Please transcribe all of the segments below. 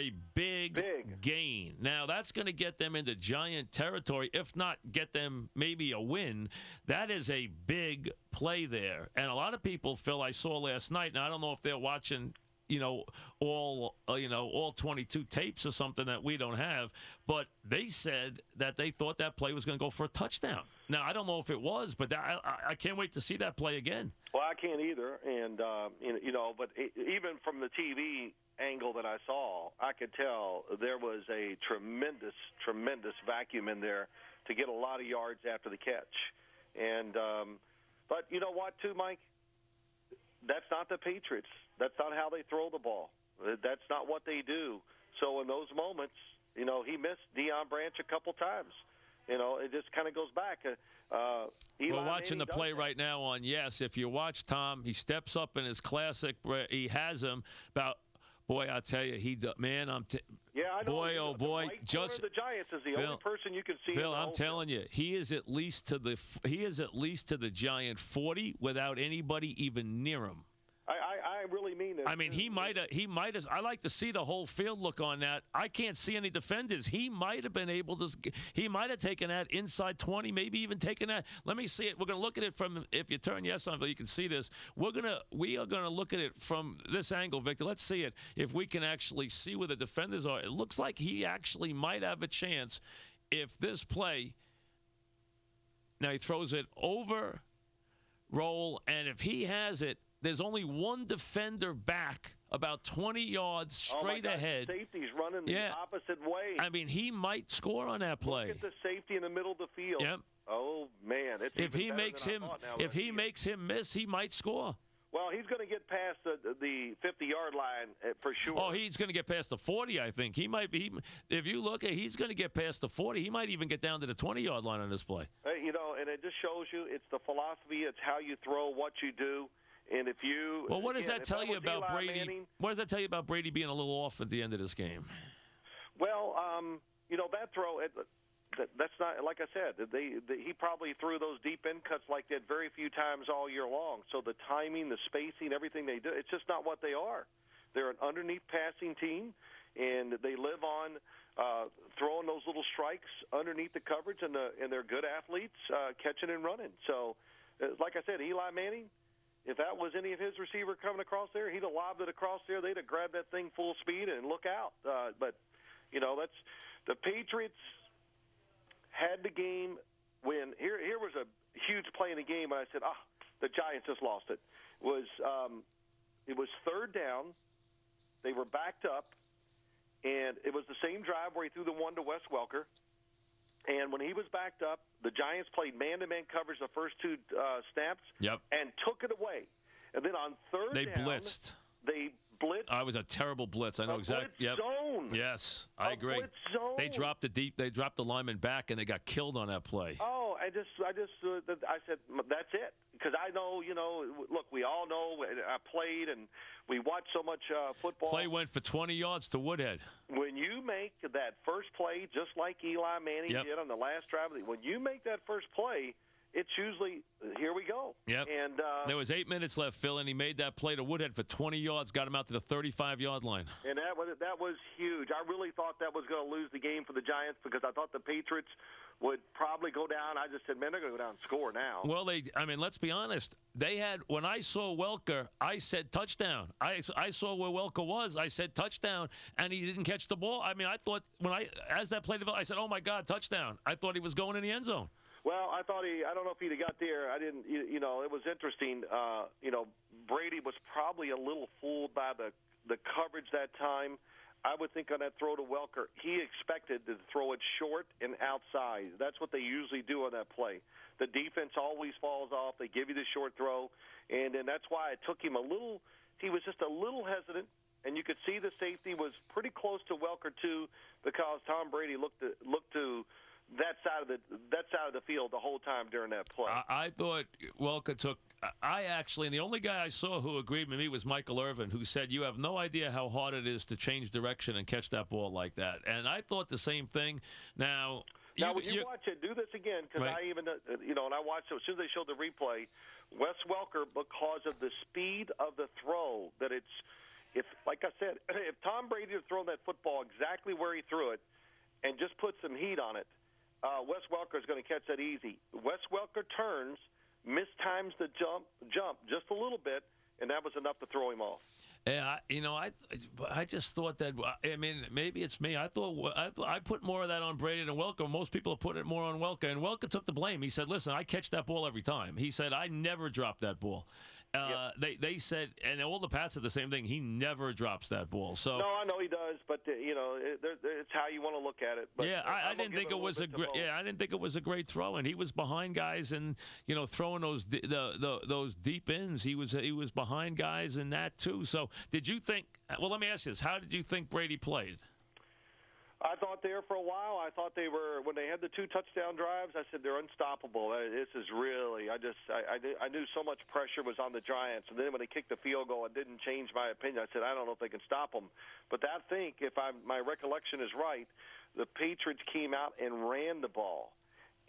a big gain. Now, that's going to get them into Giant territory, if not get them maybe a win. That is a big play there. And a lot of people, Phil, I saw last night, and I don't know if they're watching all 22 tapes or something that we don't have, but they said that they thought that play was going to go for a touchdown. Now, I don't know if it was, but I can't wait to see that play again. Well, I can't either, and but even from the TV angle that I saw, I could tell there was a tremendous vacuum in there to get a lot of yards after the catch. And but you know what, too, Mike? That's not the Patriots. That's not how they throw the ball. That's not what they do. So in those moments, he missed Deion Branch a couple times. It just kind of goes back. We're watching the play right now on Yes. If you watch Tom, he steps up in his classic. He has him about. Boy, I tell you, I know. Boy, oh boy, just the Giants is the only person you can see. Phil, I'm telling you, he is at least to the Giant 40 without anybody even near him. I really mean it. I mean, he might have. I like to see the whole field look on that. I can't see any defenders. He might have been able to. He might have taken that inside 20, maybe even taken that. Let me see it. We're going to look at it from. If you turn Yes on, you can see this. We are going to look at it from this angle, Victor. Let's see it. If we can actually see where the defenders are, it looks like he actually might have a chance if this play. Now he throws it over, roll, and if he has it. There's only one defender back about 20 yards straight ahead. The safety's running the opposite way. I mean, he might score on that play. Look at the safety in the middle of the field. Yep. Oh man, if he makes him miss, he might score. Well, he's going to get past the 50-yard line for sure. Oh, he's going to get past the 40, I think. He might be. If you look at, he's going to get past the 40. He might even get down to the 20-yard line on this play. And it just shows you it's the philosophy. It's how you throw, what you do. And if you what does that tell you about Brady? Manning, what does that tell you about Brady being a little off at the end of this game? Well, that throw. That's not like I said. He probably threw those deep end cuts like that very few times all year long. So the timing, the spacing, everything they do, it's just not what they are. They're an underneath passing team, and they live on throwing those little strikes underneath the coverage, and they're good athletes catching and running. So, like I said, Eli Manning. If that was any of his receiver coming across there, he'd have lobbed it across there. They'd have grabbed that thing full speed and look out. But that's the Patriots had the game when here was a huge play in the game, and I said, the Giants just lost it. It was third down. They were backed up, and it was the same drive where he threw the one to Wes Welker. And when he was backed up, the Giants played man-to-man coverage the first two snaps and took it away. And then on third down, they blitzed. It was a terrible blitz. I know exactly. Zone. Yes, I agree. Blitz zone. They dropped the lineman back, and they got killed on that play. Oh, I said that's it, because I know, look, we all know. I played, and we watched so much football. Play went for 20 yards to Woodhead. When you make that first play, just like Eli Manning did on the last drive, when you make that first play, it's usually, here we go. Yep. And there was 8 minutes left, Phil, and he made that play to Woodhead for 20 yards, got him out to the 35-yard line. And that was huge. I really thought that was going to lose the game for the Giants, because I thought the Patriots would probably go down. I just said, man, they're going to go down and score now. Well, let's be honest. They had, when I saw Welker, I said touchdown. I saw where Welker was. I said touchdown, and he didn't catch the ball. I mean, I thought as that play developed, I said, oh my God, touchdown. I thought he was going in the end zone. Well, I don't know if he'd have got there. I didn't, it was interesting. Brady was probably a little fooled by the coverage that time. I would think on that throw to Welker, he expected to throw it short and outside. That's what they usually do on that play. The defense always falls off. They give you the short throw, and then that's why it took him a little. He was just a little hesitant, and you could see the safety was pretty close to Welker too, because Tom Brady looked to that side of the field the whole time during that play. I thought Welker took. And the only guy I saw who agreed with me was Michael Irvin, who said, you have no idea how hard it is to change direction and catch that ball like that. And I thought the same thing. Now when you watch it, do this again, because I even, and I watched it, as soon as they showed the replay, Wes Welker, because of the speed of the throw, that it's, if, like I said, if Tom Brady had thrown that football exactly where he threw it and just put some heat on it, Wes Welker is going to catch that easy. Wes Welker turns, mistimes the jump just a little bit, and that was enough to throw him off. Yeah, I just thought that. I mean, maybe it's me. I thought I put more of that on Brady than Welker. Most people are putting it more on Welker, and Welker took the blame. He said, "Listen, I catch that ball every time." He said, "I never drop that ball." They said, and all the Pats said the same thing. He never drops that ball. So no, I know he does, but it's how you want to look at it. But yeah, I didn't think it was a great. Yeah, I didn't think it was a great throw, and he was behind guys, and throwing those those deep ends. He was behind guys in that too. So did you think? Well, let me ask you this: how did you think Brady played? I thought there for a while. I thought they were, when they had the 2 touchdown drives, I said they're unstoppable. This is really, I knew so much pressure was on the Giants. And then when they kicked the field goal, it didn't change my opinion. I said, I don't know if they can stop them. But I think, if my recollection is right, the Patriots came out and ran the ball.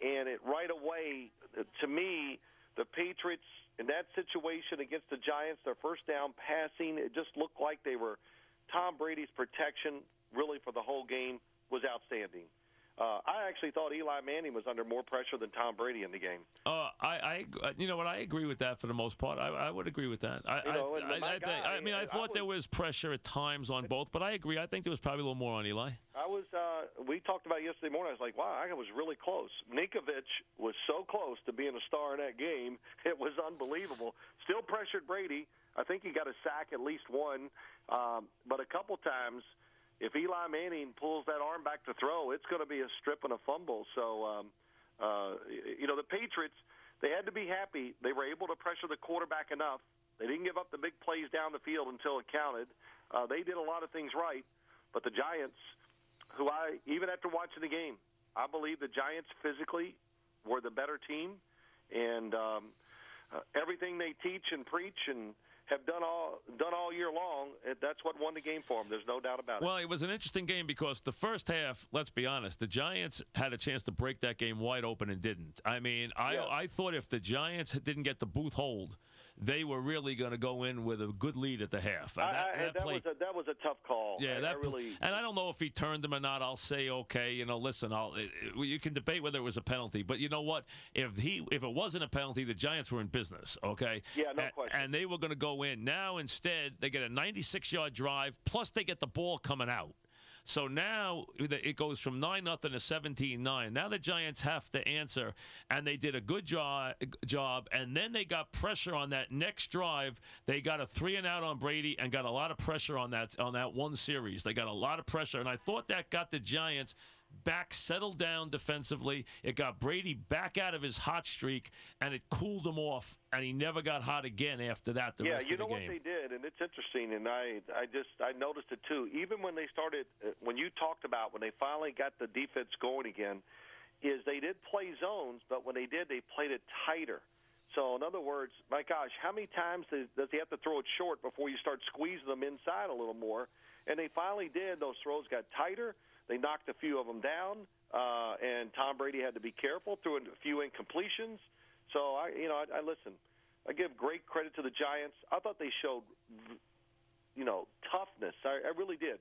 And it right away, to me, the Patriots, in that situation against the Giants, their first down passing, it just looked like they were, Tom Brady's protection really for the whole game was outstanding. I actually thought Eli Manning was under more pressure than Tom Brady in the game. You know what? I agree with that for the most part. I would agree with that. I thought there was pressure at times on both, but I agree. I think there was probably a little more on Eli. We talked about it yesterday morning. I was like, wow, I was really close. Ninkovich was so close to being a star in that game. It was unbelievable. Still pressured Brady. I think he got a sack, at least one, but a couple times. If Eli Manning pulls that arm back to throw, it's going to be a strip and a fumble. So, the Patriots, they had to be happy. They were able to pressure the quarterback enough. They didn't give up the big plays down the field until it counted. They did a lot of things right. But the Giants, even after watching the game, I believe the Giants physically were the better team. And everything they teach and preach and have done all year long, that's what won the game for them. There's no doubt about it. Well, it was an interesting game because the first half, let's be honest, the Giants had a chance to break that game wide open and didn't. I mean, I thought if the Giants didn't get the Booth hold, they were really going to go in with a good lead at the half. That was a tough call. Yeah, and I don't know if he turned them or not. I'll say, okay, listen, you can debate whether it was a penalty, but you know what? If it wasn't a penalty, the Giants were in business, okay? Yeah, no question. And they were going to go in. Now, instead, they get a 96-yard drive, plus they get the ball coming out. So now it goes from 9-0 to 17-9. Now the Giants have to answer, and they did a good job. And then they got pressure on that next drive. They got a 3-and-out on Brady and got a lot of pressure on that one series. They got a lot of pressure, and I thought that got the Giants back, settled down defensively. It got Brady back out of his hot streak, and it cooled him off, and he never got hot again after that. The rest of the game. Yeah, you know what they did, and it's interesting, and I noticed it too. Even when they started, when you talked about when they finally got the defense going again, is they did play zones, but when they did, they played it tighter. So in other words, my gosh, how many times does he have to throw it short before you start squeezing them inside a little more? And they finally did. Those throws got tighter. They knocked a few of them down, and Tom Brady had to be careful, threw a few incompletions. So I listen. I give great credit to the Giants. I thought they showed, toughness. I really did.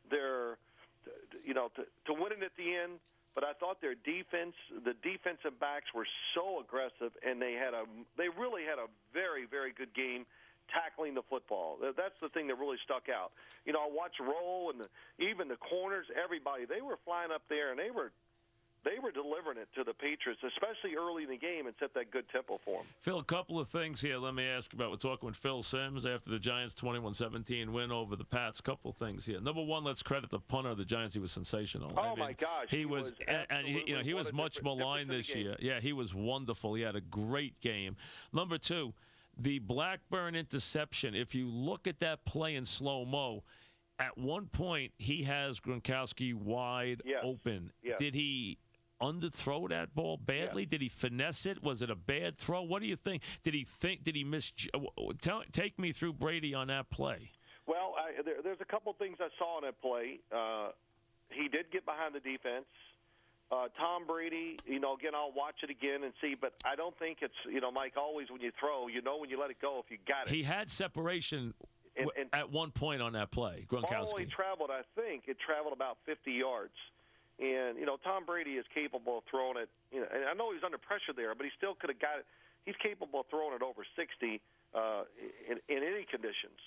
They're, to win it at the end. But I thought their defense, the defensive backs were so aggressive, and they really had a very, very good game tackling the football. That's the thing that really stuck out. I watched Roll and even the corners, everybody, they were flying up there, and they were delivering it to the Patriots, especially early in the game, and set that good tempo for them. Phil, a couple of things here. Let me ask about. We're talking with Phil Simms after the Giants' 21-17 win over the Pats. Couple of things here. Number one, let's credit the punter of the Giants. He was sensational. My gosh, he was he was much maligned this year. Yeah, he was wonderful. He had a great game. Number two, the Blackburn interception. If you look at that play in slow-mo, at one point he has Gronkowski wide open. Yes. Did he underthrow that ball badly? Yes. Did he finesse it? Was it a bad throw? What do you think? Did he miss? Take me through Brady on that play. Well, there's a couple things I saw in that play. He did get behind the defense. Tom Brady, again, I'll watch it again and see, but I don't think it's, Mike, always when you throw, when you let it go if you got it. He had separation And at one point on that play, ball Gronkowski. only traveled, I think, it traveled about 50 yards. And, Tom Brady is capable of throwing it. And I know he was under pressure there, but he still could have got it. He's capable of throwing it over 60 in any conditions.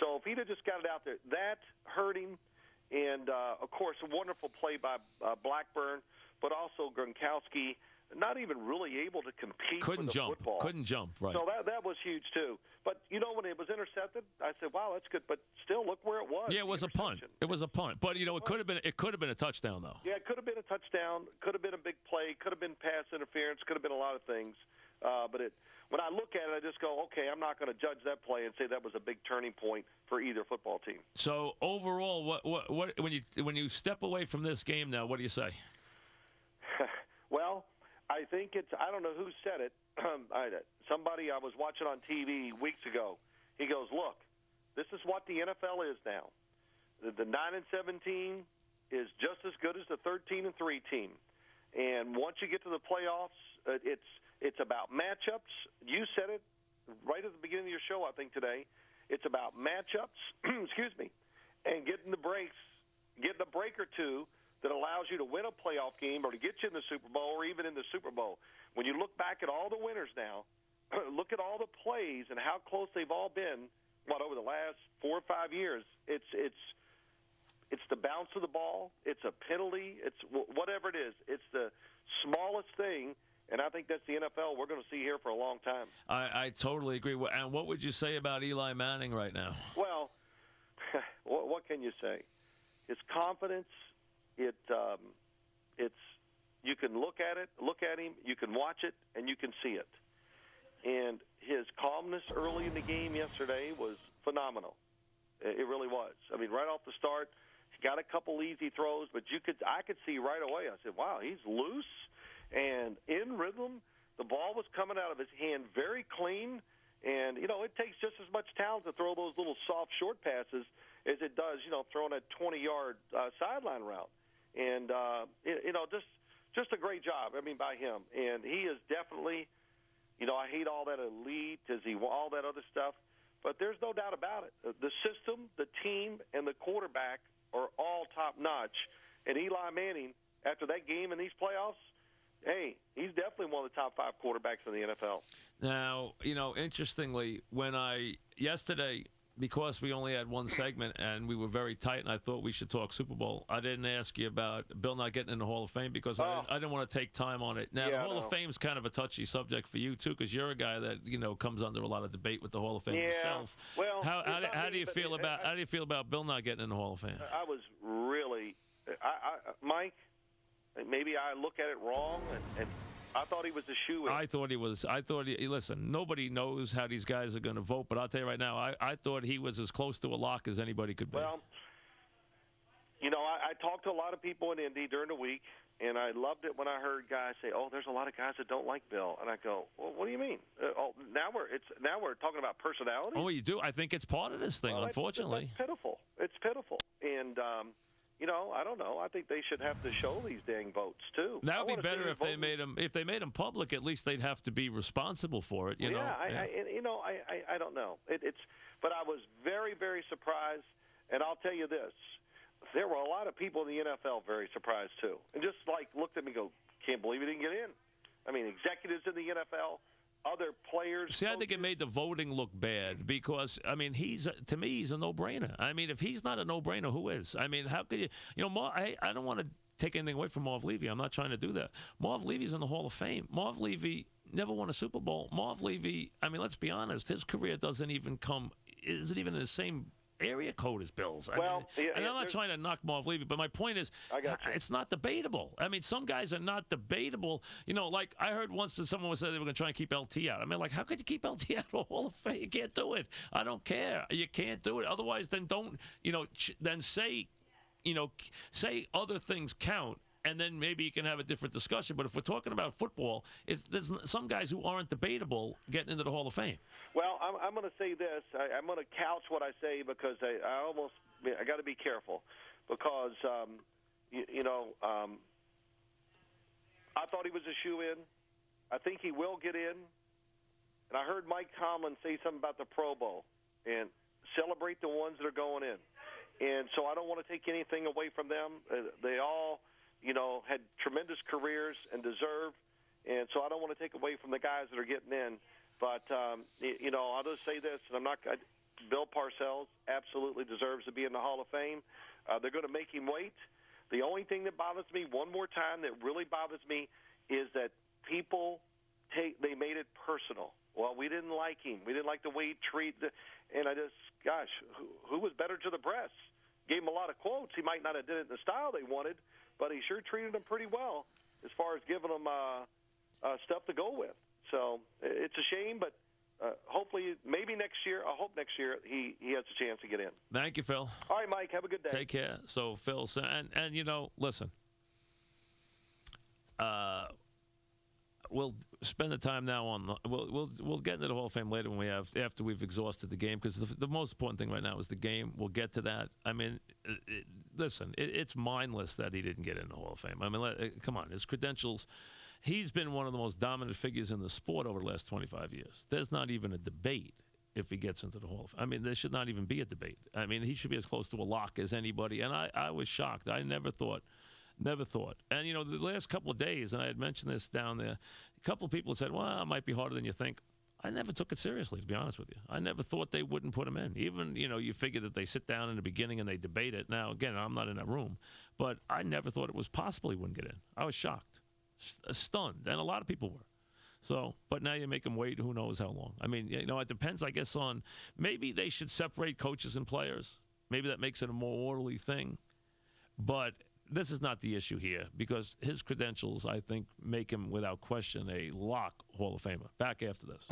So if he'd have just got it out there, that hurt him. And, of course, a wonderful play by Blackburn, but also Gronkowski not even really able to compete with the football. Couldn't jump, right. So that was huge, too. But, when it was intercepted, I said, wow, that's good. But still, look where it was. Yeah, it was a punt. It was a punt. But, it could have been a touchdown, though. Yeah, it could have been a touchdown. Could have been a big play. Could have been pass interference. Could have been a lot of things. But when I look at it, I just go, okay, I'm not going to judge that play and say that was a big turning point for either football team. So, overall, what when you step away from this game now, what do you say? Well, I think I don't know who said it. Somebody I was watching on TV weeks ago. He goes, look, this is what the NFL is now. The 9-7 team is just as good as the 13-3 team. And once you get to the playoffs, it's about matchups. You said it right at the beginning of your show, I think, today. It's about matchups, excuse me, and getting the breaks, getting a break or two that allows you to win a playoff game or to get you in the Super Bowl or even in the Super Bowl. When you look back at all the winners now, look at all the plays and how close they've all been, over the last 4 or 5 years, it's the bounce of the ball, it's a penalty, it's whatever it is. It's the smallest thing, and I think that's the NFL we're going to see here for a long time. I totally agree. And what would you say about Eli Manning right now? Well, what can you say? His confidence, you can look at him, you can watch it, and you can see it. And his calmness early in the game yesterday was phenomenal. It really was. I mean, right off the start, he got a couple easy throws, but I could see right away. I said, wow, he's loose and in rhythm. The ball was coming out of his hand very clean. And, it takes just as much talent to throw those little soft short passes as it does, throwing a 20-yard sideline route. And, just a great job, by him. And he is definitely, I hate all that elite, all that other stuff, but there's no doubt about it. The system, the team, and the quarterback are all top-notch. And Eli Manning, after that game in these playoffs, hey, he's definitely one of the top 5 quarterbacks in the NFL. Now, interestingly, yesterday, because we only had one segment and we were very tight and I thought we should talk Super Bowl, I didn't ask you about Bill not getting in the Hall of Fame because I didn't want to take time on it. Now, the Hall of Fame is kind of a touchy subject for you, too, because you're a guy that, comes under a lot of debate with the Hall of Fame yourself. Well, how do you feel about Bill not getting in the Hall of Fame? I was really Mike, maybe I look at it wrong, and I thought he was a shoo-in. I thought he was. Listen, nobody knows how these guys are going to vote, but I'll tell you right now, I thought he was as close to a lock as anybody could be. Well, I talked to a lot of people in Indy during the week, and I loved it when I heard guys say, "Oh, there's a lot of guys that don't like Bill," and I go, "Well, what do you mean? Now we're talking about personality." Oh, you do? I think it's part of this thing, unfortunately. It's pitiful. It's pitiful, and I don't know. I think they should have to show these dang votes too. That would be better if they made them. If they made them public, at least they'd have to be responsible for it. I don't know. But I was very, very surprised, and I'll tell you this: there were a lot of people in the NFL very surprised too, and just looked at me, and go, "Can't believe he didn't get in." I mean, executives in the NFL. Other players. See, I think it made the voting look bad because, to me, he's a no-brainer. I mean, if he's not a no-brainer, who is? I mean, how could you? I don't want to take anything away from Marv Levy. I'm not trying to do that. Marv Levy's in the Hall of Fame. Marv Levy never won a Super Bowl. Marv Levy, let's be honest, his career isn't even in the same area code as Bill's. I'm not trying to knock Marv Levy, but my point is, it's not debatable. Some guys are not debatable. Like I heard once that someone said they were going to try and keep LT out. How could you keep LT out of the Hall of Fame? You can't do it. I don't care. You can't do it. Otherwise, then don't. Then say other things count. And then maybe you can have a different discussion. But if we're talking about football, there's some guys who aren't debatable getting into the Hall of Fame. Well, I'm going to say this. I'm going to couch what I say because I got to be careful because I thought he was a shoo-in. I think he will get in. And I heard Mike Tomlin say something about the Pro Bowl. And celebrate the ones that are going in. And so I don't want to take anything away from them. They all, had tremendous careers and deserve. And so I don't want to take away from the guys that are getting in. But, I'll just say this, and Bill Parcells absolutely deserves to be in the Hall of Fame. They're going to make him wait. The only thing that bothers me, one more time, that really bothers me is that people they made it personal. Well, we didn't like him. We didn't like the way he treated. And I just, gosh, who was better to the press? Gave him a lot of quotes. He might not have did it in the style they wanted, but he sure treated them pretty well as far as giving them stuff to go with. So it's a shame, but hopefully, maybe next year, I hope next year he has a chance to get in. Thank you, Phil. All right, Mike, have a good day. Take care. So, Phil, and listen, we'll spend the time now on we'll get into the Hall of Fame later after we've exhausted the game, because the most important thing right now is the game. We'll get to that. I mean, listen, it's mindless that he didn't get in the Hall of Fame. I mean, come on, his credentials. He's been one of the most dominant figures in the sport over the last 25 years. There's not even a debate if he gets into the Hall of Fame. I mean, there should not even be a debate. I mean, he should be as close to a lock as anybody. And I was shocked. I never thought. And, the last couple of days, and I had mentioned this down there, a couple of people said, well, it might be harder than you think. I never took it seriously, to be honest with you. I never thought they wouldn't put him in. Even, you figure that they sit down in the beginning and they debate it. Now, again, I'm not in that room. But I never thought it was possible he wouldn't get in. I was shocked, stunned, and a lot of people were. So, but now you make them wait who knows how long. I mean, it depends, I guess, on maybe they should separate coaches and players. Maybe that makes it a more orderly thing. But this is not the issue here, because his credentials, I think, make him, without question, a lock Hall of Famer. Back after this.